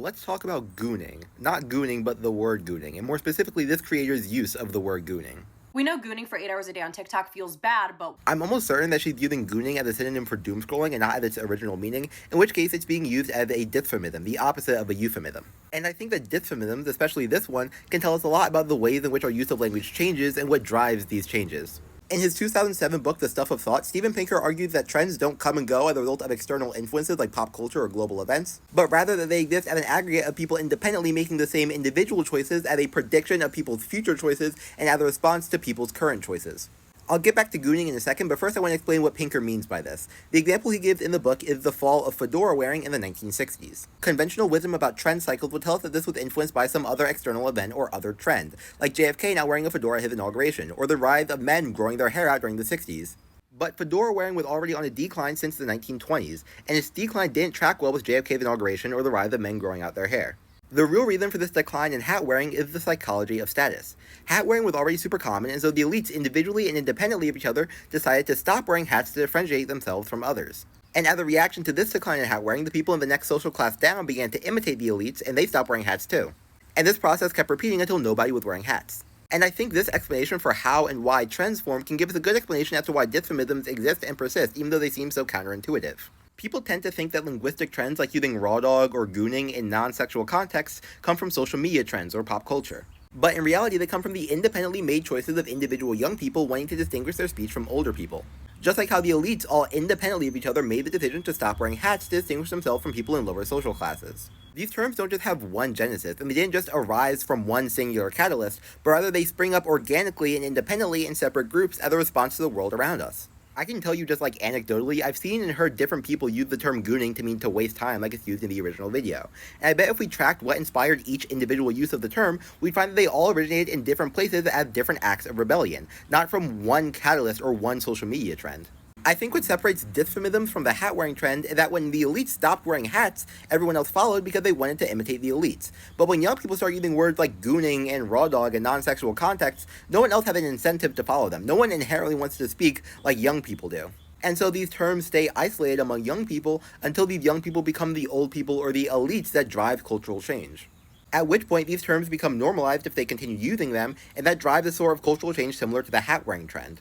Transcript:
let's talk about gooning. Not gooning, but the word gooning, and more specifically, this creator's use of the word gooning. We know gooning for 8 hours a day on TikTok feels bad, but I'm almost certain that she's using gooning as a synonym for doom scrolling and not as its original meaning, in which case it's being used as a dysphemism, the opposite of a euphemism. And I think that dysphemisms, especially this one, can tell us a lot about the ways in which our use of language changes and what drives these changes. In his 2007 book, The Stuff of Thought, Steven Pinker argues that trends don't come and go as a result of external influences like pop culture or global events, but rather that they exist as an aggregate of people independently making the same individual choices as a prediction of people's future choices and as a response to people's current choices. I'll get back to gooning in a second, but first I want to explain what Pinker means by this. The example he gives in the book is the fall of fedora wearing in the 1960s. Conventional wisdom about trend cycles would tell us that this was influenced by some other external event or other trend, like JFK not wearing a fedora at his inauguration, or the rise of men growing their hair out during the 60s. But fedora wearing was already on a decline since the 1920s, and its decline didn't track well with JFK's inauguration or the rise of men growing out their hair. The real reason for this decline in hat wearing is the psychology of status. Hat wearing was already super common, and so the elites individually and independently of each other decided to stop wearing hats to differentiate themselves from others. And as a reaction to this decline in hat wearing, the people in the next social class down began to imitate the elites, and they stopped wearing hats too. And this process kept repeating until nobody was wearing hats. And I think this explanation for how and why trends form can give us a good explanation as to why dysphemisms exist and persist, even though they seem so counterintuitive. People tend to think that linguistic trends like using raw dog or gooning in non-sexual contexts come from social media trends or pop culture. But in reality, they come from the independently made choices of individual young people wanting to distinguish their speech from older people. Just like how the elites all independently of each other made the decision to stop wearing hats to distinguish themselves from people in lower social classes. These terms don't just have one genesis, and they didn't just arise from one singular catalyst, but rather they spring up organically and independently in separate groups as a response to the world around us. I can tell you just like anecdotally, I've seen and heard different people use the term gooning to mean to waste time like it's used in the original video. And I bet if we tracked what inspired each individual use of the term, we'd find that they all originated in different places as different acts of rebellion, not from one catalyst or one social media trend. I think what separates dysphemisms from the hat-wearing trend is that when the elites stopped wearing hats, everyone else followed because they wanted to imitate the elites. But when young people start using words like gooning and raw dog in non-sexual contexts, no one else has an incentive to follow them. No one inherently wants to speak like young people do. And so these terms stay isolated among young people until these young people become the old people or the elites that drive cultural change. At which point these terms become normalized if they continue using them, and that drives a sort of cultural change similar to the hat-wearing trend.